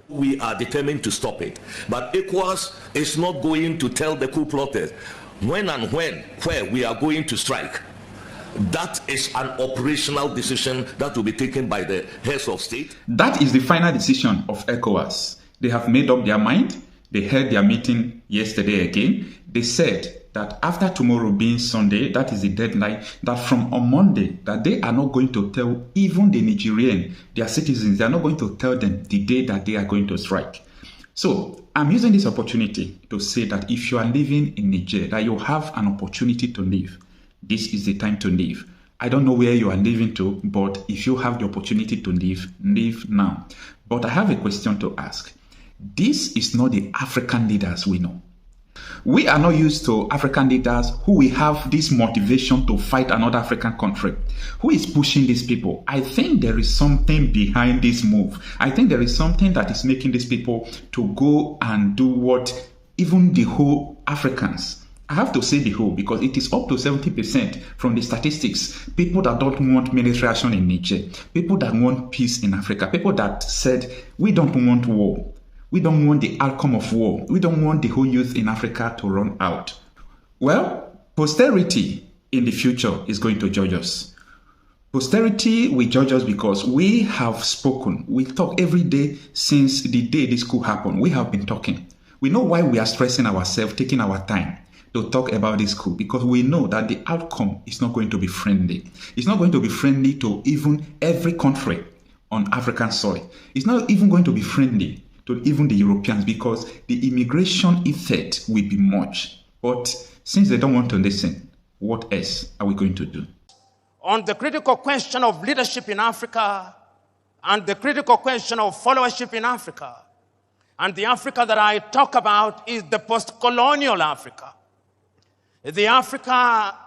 We are determined to stop it. But ECOWAS is not going to tell the coup plotters when and where we are going to strike. That is an operational decision that will be taken by the heads of state. That is the final decision of ECOWAS. They have made up their mind. They held their meeting yesterday again. They said that after tomorrow being Sunday, that is the deadline, that from on Monday, that they are not going to tell even the Nigerian, their citizens, they are not going to tell them the day that they are going to strike. So I'm using this opportunity to say that if you are living in Niger, that you have an opportunity to leave, this is the time to leave. I don't know where you are leaving to, but if you have the opportunity to leave now. But I have a question to ask. This is not the African leaders we know. We are not used to African leaders who will have this motivation to fight another African country. Who is pushing these people? I think there is something behind this move. I think there is something that is making these people to go and do what even the whole Africans, I have to say the whole because it is up to 70% from the statistics. People that don't want military action in Niger, people that want peace in Africa, people that said, we don't want war. We don't want the outcome of war. We don't want the whole youth in Africa to run out. Well, posterity in the future is going to judge us. Posterity will judge us because we have spoken. We talk every day since the day this coup happened. We have been talking. We know why we are stressing ourselves, taking our time to talk about this coup, because we know that the outcome is not going to be friendly. It's not going to be friendly to even every country on African soil. It's not even going to be friendly to even the Europeans because the immigration effect will be much. But since they don't want to listen, what else are we going to do? On the critical question of leadership in Africa and the critical question of followership in Africa, and the Africa that I talk about is the post-colonial Africa. The Africa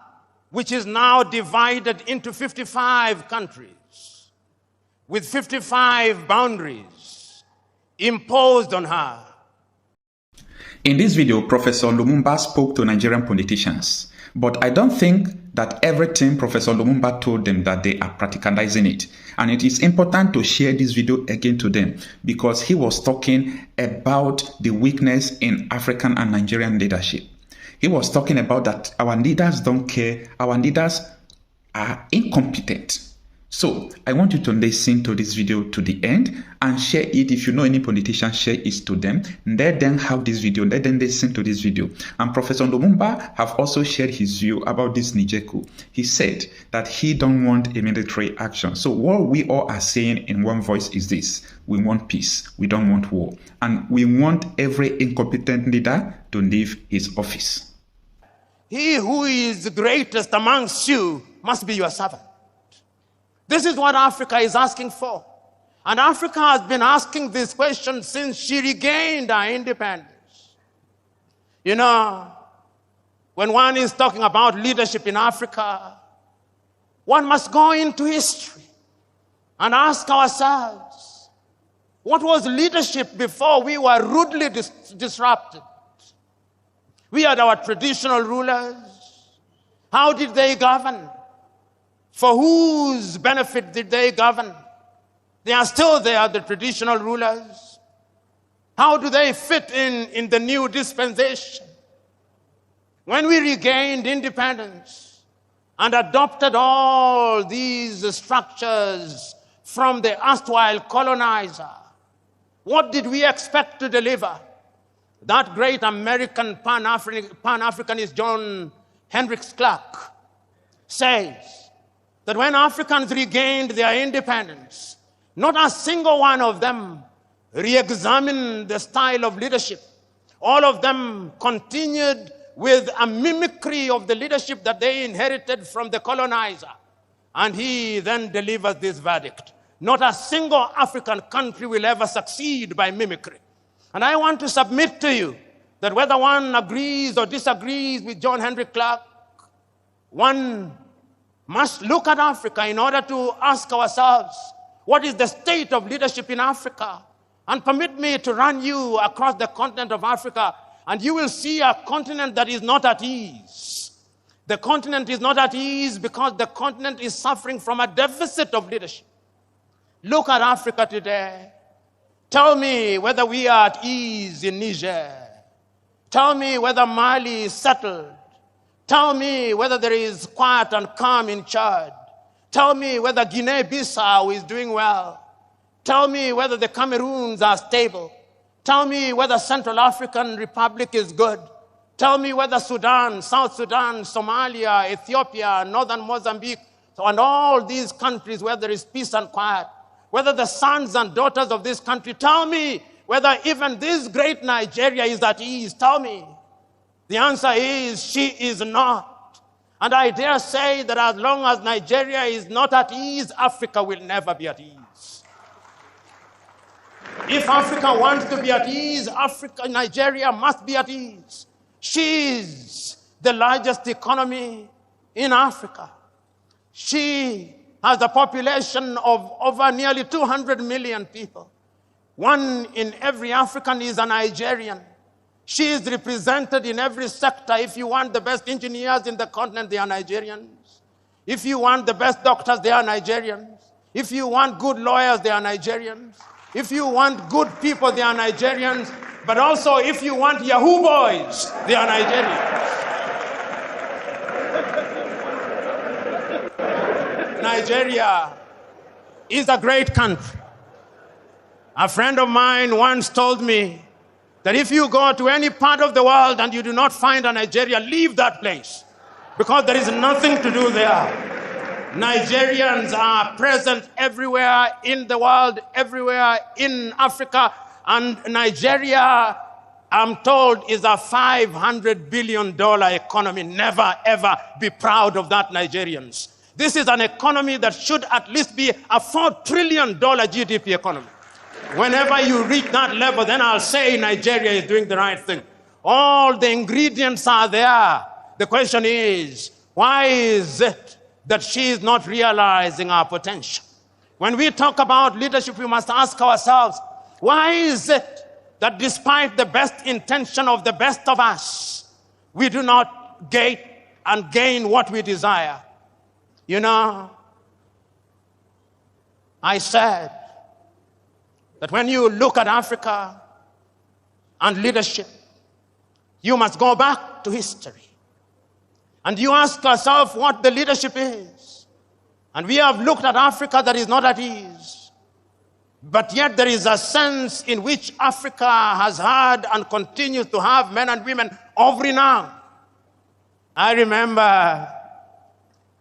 which is now divided into 55 countries with 55 boundaries imposed on her. In this video, Professor Lumumba spoke to Nigerian politicians, but I don't think that everything Professor Lumumba told them that they are practicalizing it. And it is important to share this video again to them because he was talking about the weakness in African and Nigerian leadership. He was talking about that our leaders don't care, our leaders are incompetent. So I want you to listen to this video to the end and share it. If you know any politician, share it to them. Let them have this video. Let them listen to this video. And Professor Lumumba have also shared his view about this Niger coup. He said that he don't want a military action. So what we all are saying in one voice is this. We want peace. We don't want war. And we want every incompetent leader to leave his office. He who is the greatest amongst you must be your servant. This is what Africa is asking for. And Africa has been asking this question since she regained her independence. You know, when one is talking about leadership in Africa, one must go into history and ask ourselves, what was leadership before we were rudely disrupted? We had our traditional rulers. How did they govern? For whose benefit did they govern? They are still there, the traditional rulers. How do they fit in the new dispensation? When we regained independence and adopted all these structures from the erstwhile colonizer, what did we expect to deliver? That great American Pan-Africanist John Hendricks Clark says that when Africans regained their independence, not a single one of them re-examined the style of leadership. All of them continued with a mimicry of the leadership that they inherited from the colonizer. And he then delivers this verdict. Not a single African country will ever succeed by mimicry. And I want to submit to you that whether one agrees or disagrees with John Hendrick Clark, one must look at Africa in order to ask ourselves, what is the state of leadership in Africa? And permit me to run you across the continent of Africa, and you will see a continent that is not at ease. The continent is not at ease because the continent is suffering from a deficit of leadership. Look at Africa today. Tell me whether we are at ease in Niger. Tell me whether Mali is settled. Tell me whether there is quiet and calm in Chad. Tell me whether Guinea-Bissau is doing well. Tell me whether the Cameroons are stable. Tell me whether Central African Republic is good. Tell me whether Sudan, South Sudan, Somalia, Ethiopia, Northern Mozambique, and all these countries where there is peace and quiet, whether the sons and daughters of this country, tell me whether even this great Nigeria is at ease. Tell me. The answer is, she is not. And I dare say that as long as Nigeria is not at ease, Africa will never be at ease. If Africa wants to be at ease, Nigeria must be at ease. She is the largest economy in Africa. She has a population of over nearly 200 million people. 1 in every African is a Nigerian. She is represented in every sector. If you want the best engineers in the continent, they are Nigerians. If you want the best doctors, they are Nigerians. If you want good lawyers, they are Nigerians. If you want good people, they are Nigerians. But also, if you want Yahoo boys, they are Nigerians. Nigeria is a great country. A friend of mine once told me that if you go to any part of the world and you do not find a Nigeria, leave that place, because there is nothing to do there. Nigerians are present everywhere in the world, everywhere in Africa, and Nigeria, I'm told, is a $500 billion economy. Never, ever be proud of that, Nigerians. This is an economy that should at least be a $4 trillion GDP economy. Whenever you reach that level, then I'll say Nigeria is doing the right thing. All the ingredients are there. The question is, why is it that she is not realizing our potential? When we talk about leadership, we must ask ourselves, why is it that despite the best intention of the best of us, we do not gain what we desire? You know, I said that when you look at Africa and leadership, you must go back to history. And you ask yourself what the leadership is. And we have looked at Africa that is not at ease. But yet there is a sense in which Africa has had and continues to have men and women of renown. I remember,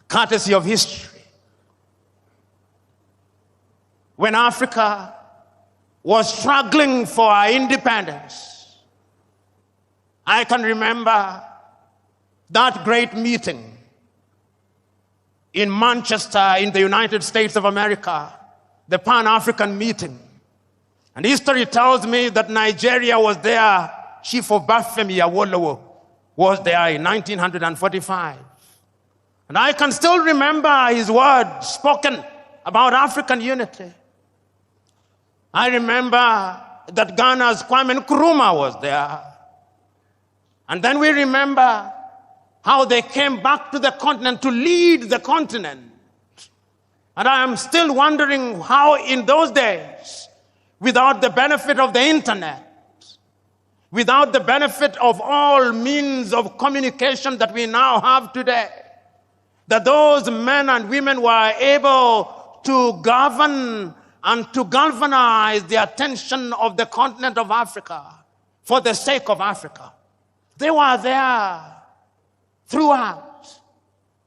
courtesy of history, when Africa was struggling for our independence. I can remember that great meeting in Manchester in the United States of America, the Pan-African meeting. And history tells me that Nigeria was there. Chief Obafemi Awolowo was there in 1945. And I can still remember his words spoken about African unity. I remember that Ghana's Kwame Nkrumah was there. And then we remember how they came back to the continent to lead the continent. And I am still wondering how in those days, without the benefit of the internet, without the benefit of all means of communication that we now have today, that those men and women were able to govern and to galvanize the attention of the continent of Africa for the sake of Africa. They were there throughout.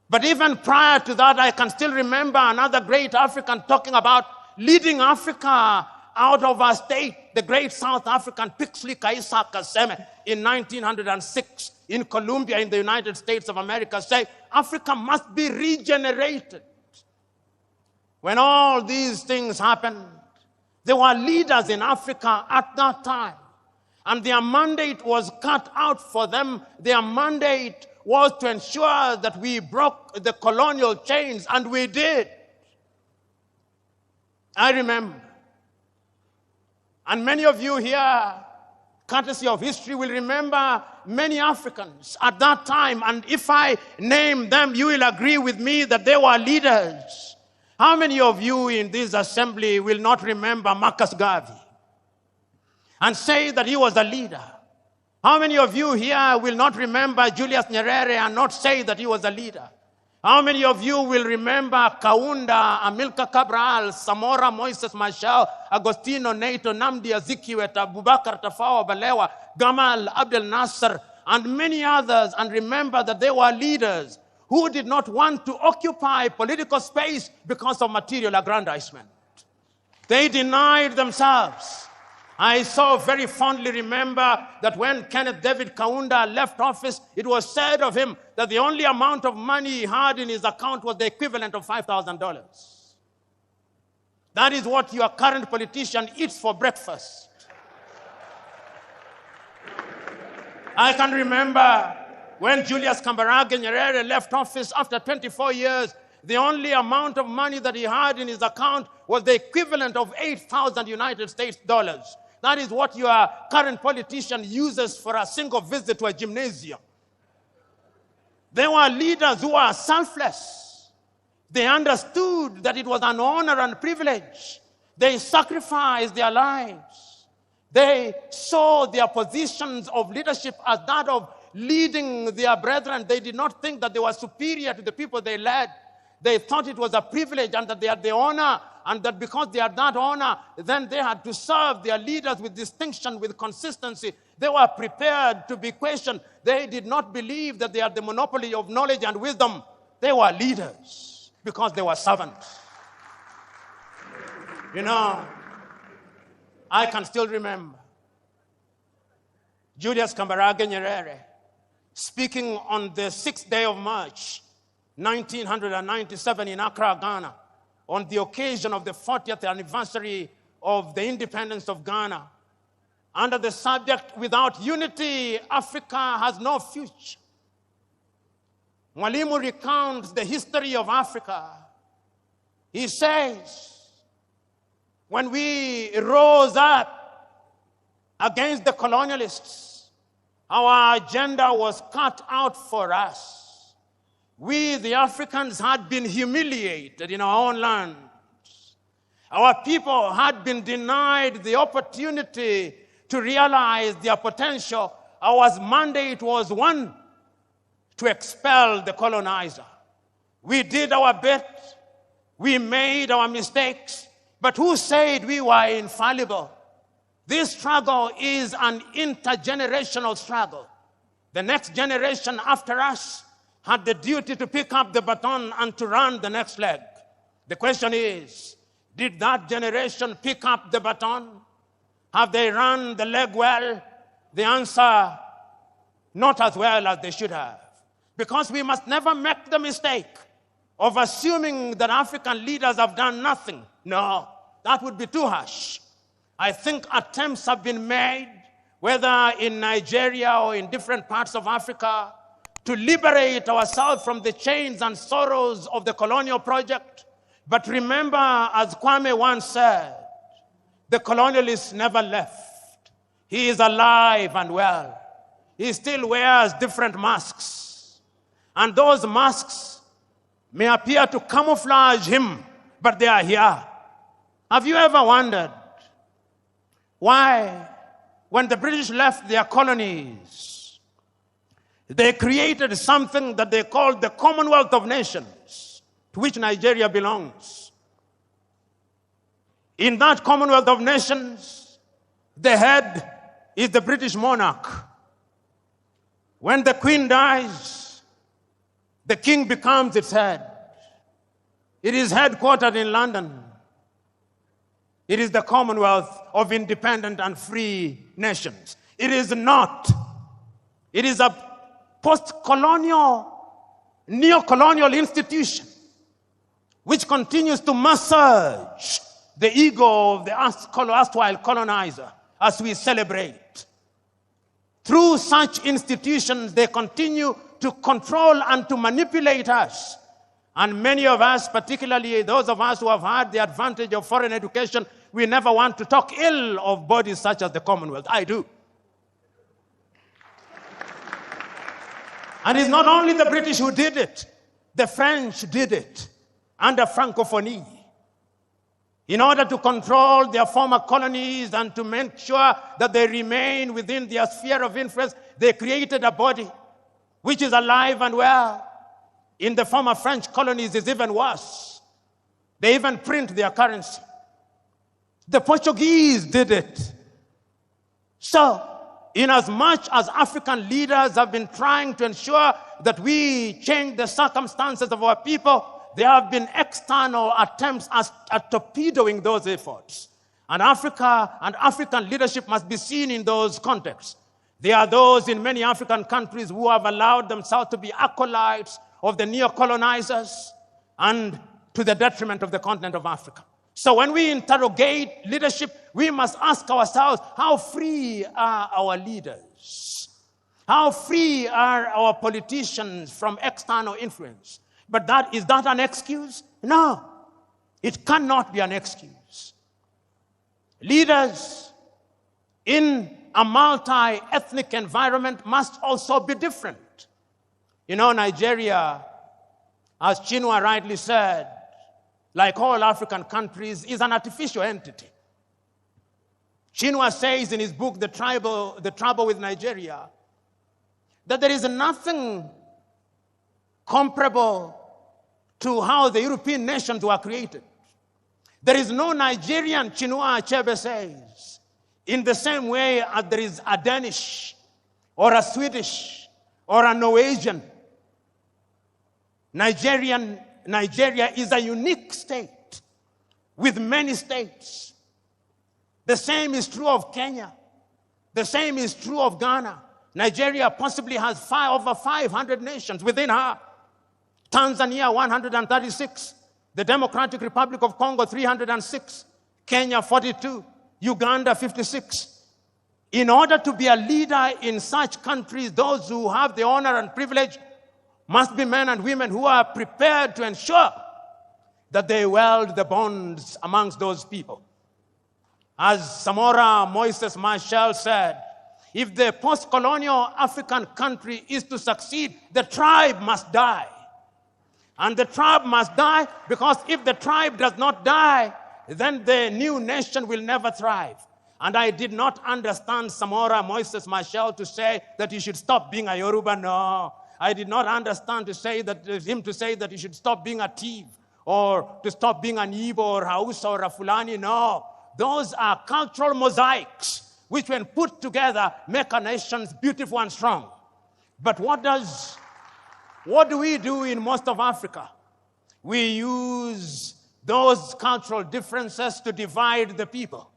But even prior to that, I can still remember another great African talking about leading Africa out of our state, the great South African Pixley Kaisa Kaseme in 1906 in Columbia in the United States of America, saying Africa must be regenerated. When all these things happened, there were leaders in Africa at that time. And their mandate was cut out for them. Their mandate was to ensure that we broke the colonial chains, and we did. I remember. And many of you here, courtesy of history, will remember many Africans at that time. And if I name them, you will agree with me that they were leaders. How many of you in this assembly will not remember Marcus Garvey? and say that he was a leader? How many of you here will not remember Julius Nyerere and not say that he was a leader? How many of you will remember Kaunda, Amilcar Cabral, Samora, Moises Machel, Agostino Neto, Namdi Azikiwe, Abubakar Tafawa Balewa, Gamal Abdel Nasser, and many others, and remember that they were leaders who did not want to occupy political space because of material aggrandizement. They denied themselves. I so very fondly remember that when Kenneth David Kaunda left office, it was said of him that the only amount of money he had in his account was the equivalent of $5,000. That is what your current politician eats for breakfast. I can remember when Julius Kambarage Nyerere left office after 24 years, the only amount of money that he had in his account was the equivalent of 8,000 United States dollars. That is what your current politician uses for a single visit to a gymnasium. They were leaders who were selfless. They understood that it was an honor and privilege. They sacrificed their lives. They saw their positions of leadership as that of leading their brethren. They did not think that they were superior to the people they led. They thought it was a privilege and that they had the honor, and that because they had that honor, then they had to serve their leaders with distinction, with consistency. They were prepared to be questioned. They did not believe that they had the monopoly of knowledge and wisdom. They were leaders because they were servants. You know, I can still remember Julius Kambarage Nyerere speaking on the 6th day of March, 1997 in Accra, Ghana, on the occasion of the 40th anniversary of the independence of Ghana, under the subject, "Without unity, Africa has no future." Mwalimu recounts the history of Africa. He says, when we rose up against the colonialists, our agenda was cut out for us. We, the Africans, had been humiliated in our own lands. Our people had been denied the opportunity to realize their potential. Our mandate was one, to expel the colonizer. We did our bit. We made our mistakes. But who said we were infallible? This struggle is an intergenerational struggle. The next generation after us had the duty to pick up the baton and to run the next leg. The question is, did that generation pick up the baton? Have they run the leg well? The answer, not as well as they should have. Because we must never make the mistake of assuming that African leaders have done nothing. No, that would be too harsh. I think attempts have been made, whether in Nigeria or in different parts of Africa, to liberate ourselves from the chains and sorrows of the colonial project. But remember, as Kwame once said, the colonialist never left. He is alive and well. He still wears different masks. And those masks may appear to camouflage him, but they are here. Have you ever wondered why, when the British left their colonies, they created something that they called the Commonwealth of Nations, to which Nigeria belongs? In that Commonwealth of Nations, the head is the British monarch. When the Queen dies, the King becomes its head. It is headquartered in London. It is the Commonwealth of Independent and Free Nations. It is not. It is a post-colonial, neo-colonial institution which continues to massage the ego of the erstwhile colonizer as we celebrate. Through such institutions, they continue to control and to manipulate us. And many of us, particularly those of us who have had the advantage of foreign education, we never want to talk ill of bodies such as the Commonwealth. I do. And it's not only the British who did it. The French did it under Francophonie. in order to control their former colonies and to make sure that they remain within their sphere of influence, they created a body which is alive and well. In the former French colonies, it's even worse. They even print their currency. The Portuguese did it. So, in as much as African leaders have been trying to ensure that we change the circumstances of our people, there have been external attempts at torpedoing those efforts. And Africa and African leadership must be seen in those contexts. There are those in many African countries who have allowed themselves to be acolytes of the neo-colonizers and to the detriment of the continent of Africa. So when we interrogate leadership, we must ask ourselves, how free are our leaders? How free are our politicians from external influence? But is that an excuse? No, it cannot be an excuse. Leaders in a multi-ethnic environment must also be different. You know, Nigeria, as Chinua rightly said, like all African countries, is an artificial entity. Chinua says in his book, The Trouble with Nigeria, that there is nothing comparable to how the European nations were created. There is no Nigerian, Chinua Achebe says, in the same way as there is a Danish or a Swedish or a Norwegian. Nigeria is a unique state with many states. The same is true of Kenya. The same is true of Ghana. Nigeria possibly has over 500 nations within her. Tanzania, 136. The Democratic Republic of Congo, 306. Kenya, 42. Uganda, 56. In order to be a leader in such countries, those who have the honor and privilege must be men and women who are prepared to ensure that they weld the bonds amongst those people. As Samora Moises Machel said, if the post-colonial African country is to succeed, the tribe must die. And the tribe must die because if the tribe does not die, then the new nation will never thrive. And I did not understand Samora Moises Machel to say that he should stop being a Yoruba. No. I did not understand him to say that he should stop being a thief or to stop being an Igbo or Hausa or a Fulani. No. Those are cultural mosaics which, when put together, make a nation beautiful and strong. But what do we do in most of Africa? We use those cultural differences to divide the people.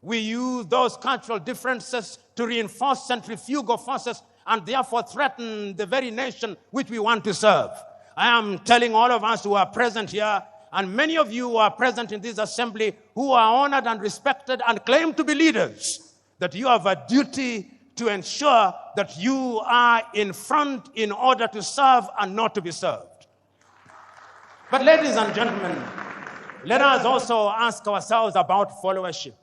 We use those cultural differences to reinforce centrifugal forces and therefore threaten the very nation which we want to serve. I am telling all of us who are present here, and many of you who are present in this assembly, who are honored and respected and claim to be leaders, that you have a duty to ensure that you are in front in order to serve and not to be served. But ladies and gentlemen, let us also ask ourselves about followership.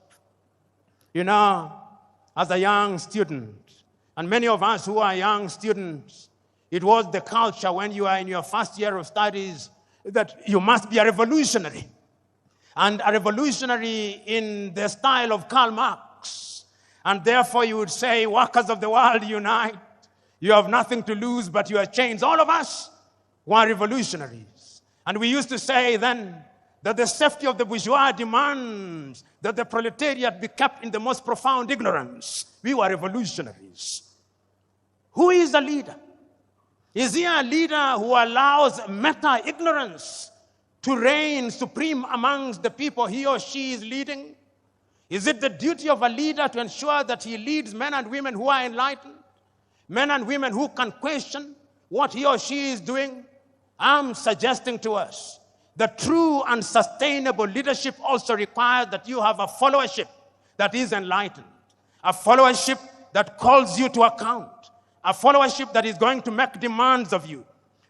You know, as a young student, and many of us who are young students, it was the culture when you are in your first year of studies that you must be a revolutionary. And a revolutionary in the style of Karl Marx. And therefore you would say, workers of the world, unite. You have nothing to lose but your chains. All of us were revolutionaries. And we used to say then that the safety of the bourgeois demands that the proletariat be kept in the most profound ignorance. We were revolutionaries. Who is a leader? Is he a leader who allows meta-ignorance to reign supreme amongst the people he or she is leading? Is it the duty of a leader to ensure that he leads men and women who are enlightened? Men and women who can question what he or she is doing? I'm suggesting to us that true and sustainable leadership also requires that you have a followership that is enlightened, a followership that calls you to account, a followership that is going to make demands of you,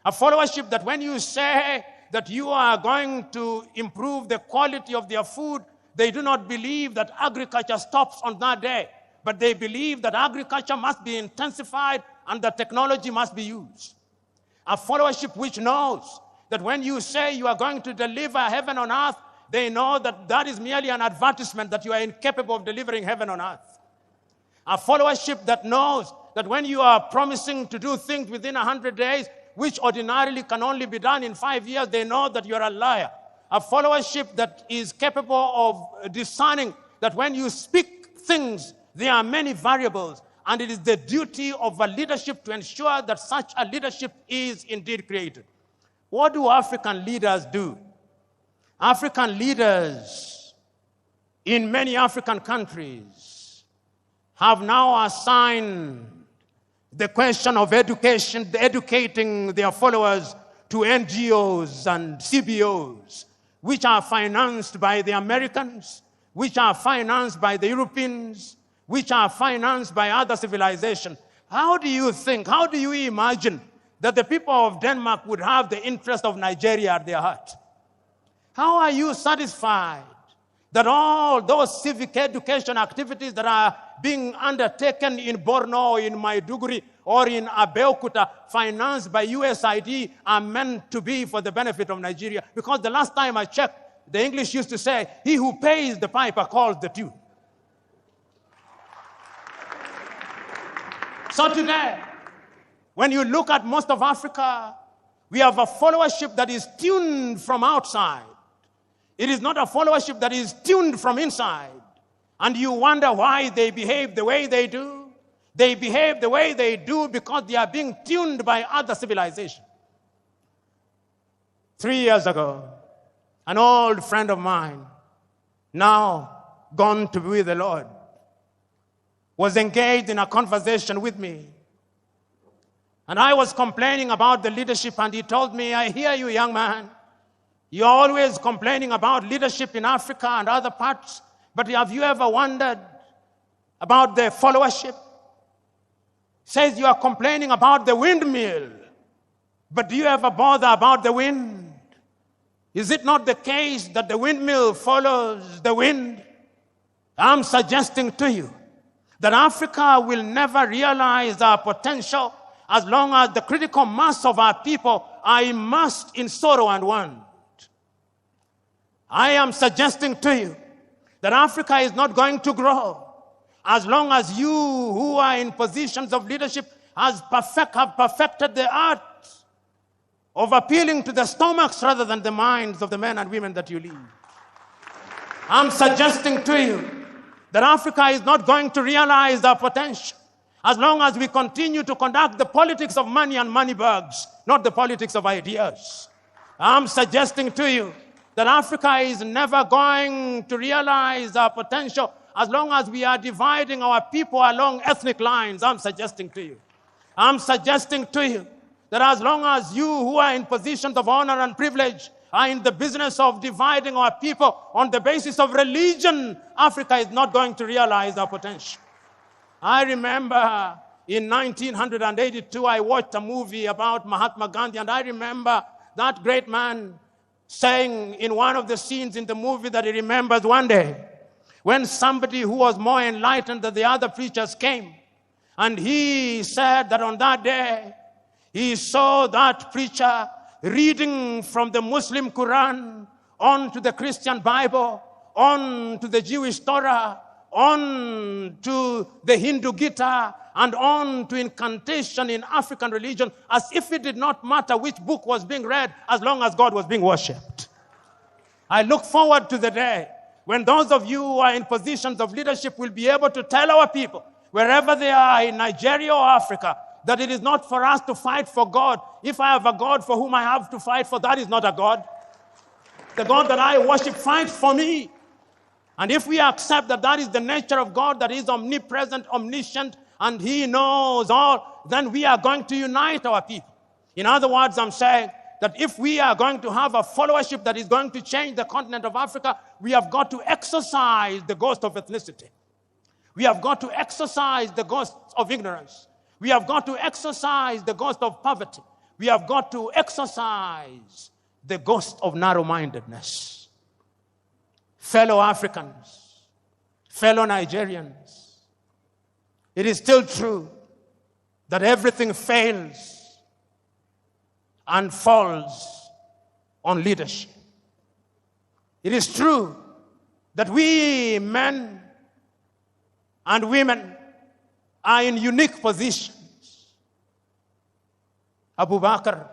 a followership that when you say that you are going to improve the quality of their food, they do not believe that agriculture stops on that day, but they believe that agriculture must be intensified and that technology must be used. A followership which knows that when you say you are going to deliver heaven on earth, they know that that is merely an advertisement that you are incapable of delivering heaven on earth. A followership that knows that when you are promising to do things within 100 days, which ordinarily can only be done in 5 years, they know that you're a liar. A followership that is capable of discerning that when you speak things, there are many variables, and it is the duty of a leadership to ensure that such a leadership is indeed created. What do African leaders do? African leaders in many African countries have now assigned the question of education, educating their followers to NGOs and CBOs, which are financed by the Americans, which are financed by the Europeans, which are financed by other civilizations. How do you think, how do you imagine that the people of Denmark would have the interest of Nigeria at their heart? How are you satisfied that all those civic education activities that are being undertaken in Borno, in Maiduguri, or in Abeokuta, financed by USAID, are meant to be for the benefit of Nigeria? Because the last time I checked, the English used to say, he who pays the piper calls the tune. So today, when you look at most of Africa, we have a followership that is tuned from outside. It is not a followership that is tuned from inside. And you wonder why they behave the way they do. They behave the way they do because they are being tuned by other civilizations. 3 years ago, an old friend of mine, now gone to be with the Lord, was engaged in a conversation with me. And I was complaining about the leadership, and he told me, I hear you, young man. You're always complaining about leadership in Africa and other parts, but have you ever wondered about the followership? Says you are complaining about the windmill, but do you ever bother about the wind? Is it not the case that the windmill follows the wind? I'm suggesting to you that Africa will never realize our potential as long as the critical mass of our people are immersed in sorrow and want. I am suggesting to you that Africa is not going to grow as long as you who are in positions of leadership have perfected the art of appealing to the stomachs rather than the minds of the men and women that you lead. I'm suggesting to you that Africa is not going to realize our potential as long as we continue to conduct the politics of money and money bags, not the politics of ideas. I'm suggesting to you that Africa is never going to realize our potential as long as we are dividing our people along ethnic lines. I'm suggesting to you that as long as you who are in positions of honor and privilege are in the business of dividing our people on the basis of religion, Africa is not going to realize our potential. I remember in 1982, I watched a movie about Mahatma Gandhi, and I remember that great man saying in one of the scenes in the movie that he remembers one day when somebody who was more enlightened than the other preachers came, and he said that on that day he saw that preacher reading from the Muslim Quran on to the Christian Bible, on to the Jewish Torah, on to the Hindu Gita, and on to incantation in African religion, as if it did not matter which book was being read as long as God was being worshipped. I look forward to the day when those of you who are in positions of leadership will be able to tell our people, wherever they are in Nigeria or Africa, that it is not for us to fight for God. If I have a God for whom I have to fight for, that is not a God. The God that I worship fights for me. And if we accept that that is the nature of God, that is omnipresent, omniscient, and He knows all, then we are going to unite our people. In other words, I'm saying that if we are going to have a followership that is going to change the continent of Africa, we have got to exercise the ghost of ethnicity. We have got to exercise the ghost of ignorance. We have got to exercise the ghost of poverty. We have got to exercise the ghost of narrow-mindedness. Fellow Africans, fellow Nigerians, it is still true that everything fails and falls on leadership. It is true that we men and women are in unique positions. Abu Bakr,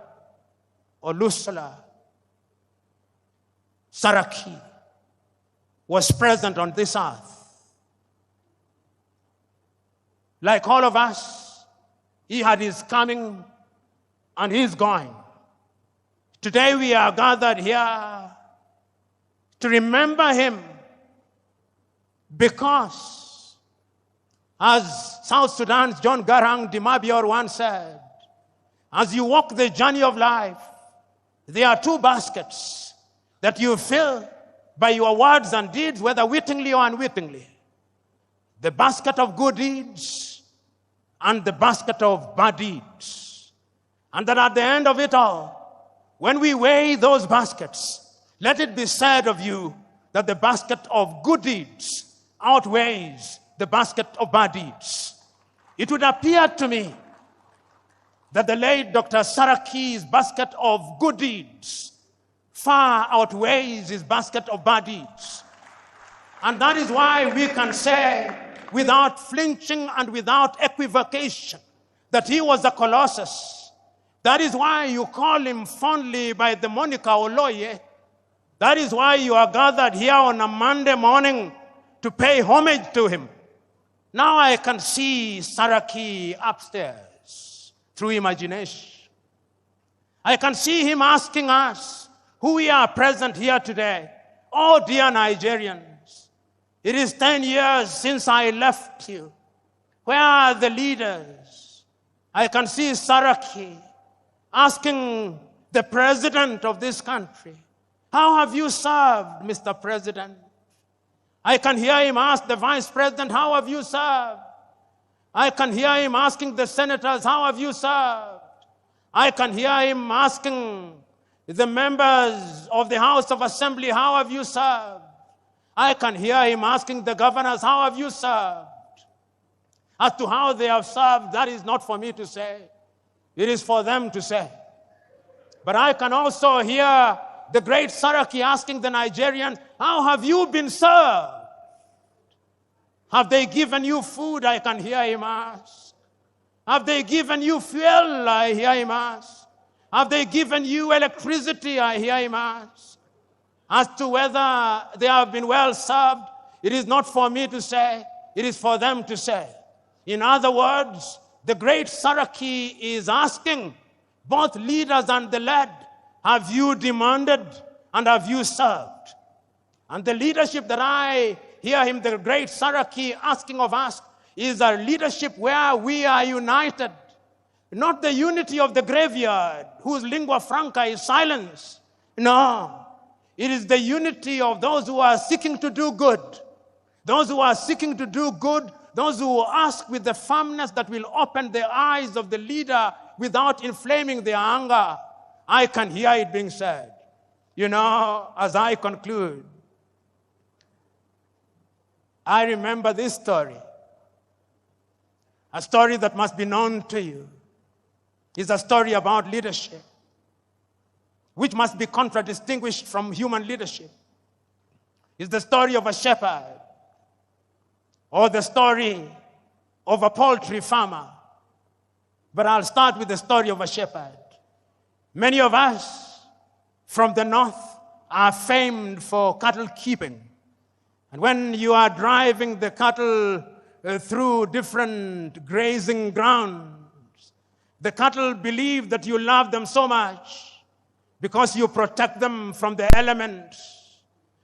Olusala, Saraki was present on this earth. Like all of us, he had his coming and his going. Today we are gathered here to remember him because, as South Sudan's John Garang Dimabior once said, as you walk the journey of life, there are two baskets that you fill by your words and deeds, whether wittingly or unwittingly. The basket of good deeds and the basket of bad deeds. And that at the end of it all, when we weigh those baskets, let it be said of you that the basket of good deeds outweighs the basket of bad deeds. It would appear to me that the late Dr. Saraki's basket of good deeds far outweighs his basket of bad deeds. And that is why we can say, without flinching and without equivocation, that he was a colossus. That is why you call him fondly by the moniker Oloye. That is why you are gathered here on a Monday morning to pay homage to him. Now I can see Saraki upstairs through imagination. I can see him asking us, who we are present here today, oh dear Nigerians, it is 10 years since I left you. Where are the leaders? I can see Saraki asking the president of this country, how have you served, Mr. President? I can hear him ask the vice president, how have you served? I can hear him asking the senators, how have you served? I can hear him asking the members of the House of Assembly, how have you served? I can hear him asking the governors, how have you served? As to how they have served, that is not for me to say. It is for them to say. But I can also hear the great Saraki asking the Nigerians, how have you been served? Have they given you food? I can hear him ask. Have they given you fuel? I hear him ask. Have they given you electricity? I hear him ask. As to whether they have been well served, it is not for me to say, it is for them to say. In other words, the great Saraki is asking both leaders and the led, have you demanded and have you served? And the leadership that I hear him, the great Saraki, asking of us is a leadership where we are united. Not the unity of the graveyard, whose lingua franca is silence. No, it is the unity of those who are seeking to do good. Those who are seeking to do good, those who ask with the firmness that will open the eyes of the leader without inflaming their anger. I can hear it being said. You know, as I conclude, I remember this story. A story that must be known to you. It's a story about leadership, which must be contradistinguished from human leadership. It's the story of a shepherd, or the story of a poultry farmer. But I'll start with the story of a shepherd. Many of us from the north are famed for cattle keeping. And when you are driving the cattle through different grazing grounds, the cattle believe that you love them so much because you protect them from the elements,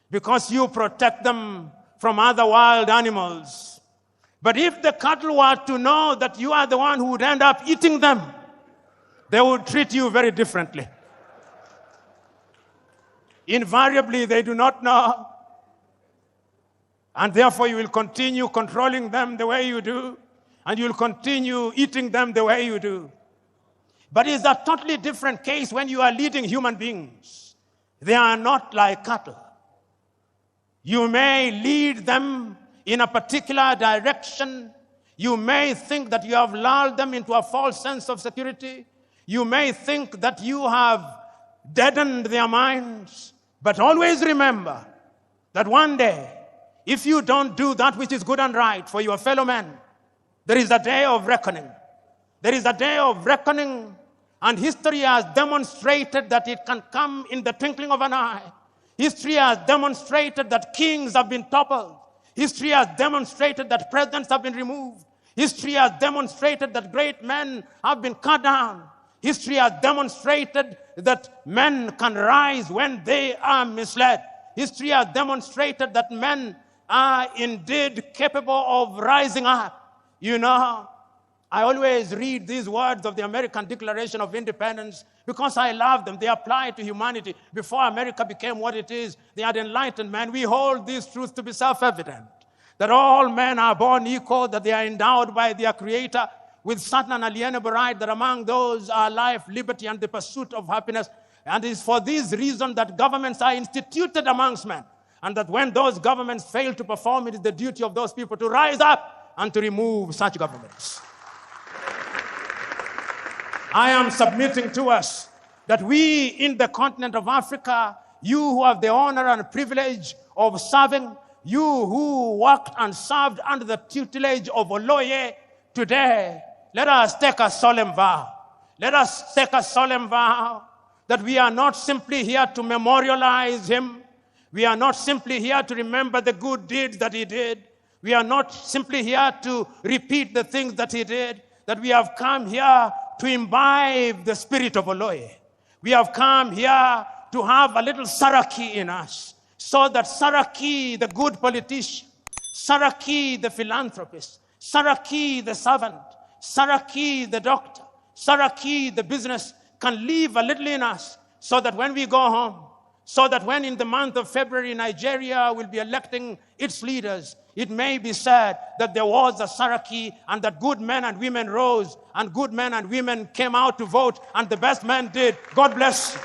because you protect them from other wild animals. But if the cattle were to know that you are the one who would end up eating them, they would treat you very differently. Invariably, they do not know. And therefore, you will continue controlling them the way you do, and you will continue eating them the way you do. But it's a totally different case when you are leading human beings. They are not like cattle. You may lead them in a particular direction. You may think that you have lulled them into a false sense of security. You may think that you have deadened their minds. But always remember that one day, if you don't do that which is good and right for your fellow men, there is a day of reckoning. There is a day of reckoning, and history has demonstrated that it can come in the twinkling of an eye. History has demonstrated that kings have been toppled. History has demonstrated that presidents have been removed. History has demonstrated that great men have been cut down. History has demonstrated that men can rise when they are misled. History has demonstrated that men are indeed capable of rising up. You know, I always read these words of the American Declaration of Independence because I love them. They apply to humanity. Before America became what it is, they had enlightened men. We hold these truths to be self-evident, that all men are born equal, that they are endowed by their Creator with certain unalienable right, that among those are life, liberty, and the pursuit of happiness. And it is for this reason that governments are instituted amongst men, and that when those governments fail to perform, it is the duty of those people to rise up and to remove such governments. I am submitting to us that we in the continent of Africa, you who have the honor and privilege of serving, you who worked and served under the tutelage of Oloye, today, let us take a solemn vow. Let us take a solemn vow that we are not simply here to memorialize him. We are not simply here to remember the good deeds that he did. We are not simply here to repeat the things that he did, that we have come here to imbibe the spirit of Oloye. We have come here to have a little Saraki in us, so that Saraki, the good politician, Saraki, the philanthropist, Saraki, the servant, Saraki, the doctor, Saraki, the business, can leave a little in us, so that when we go home, so that when in the month of February Nigeria will be electing its leaders, it may be said that there was a Saraki and that good men and women rose and good men and women came out to vote and the best men did. God bless you.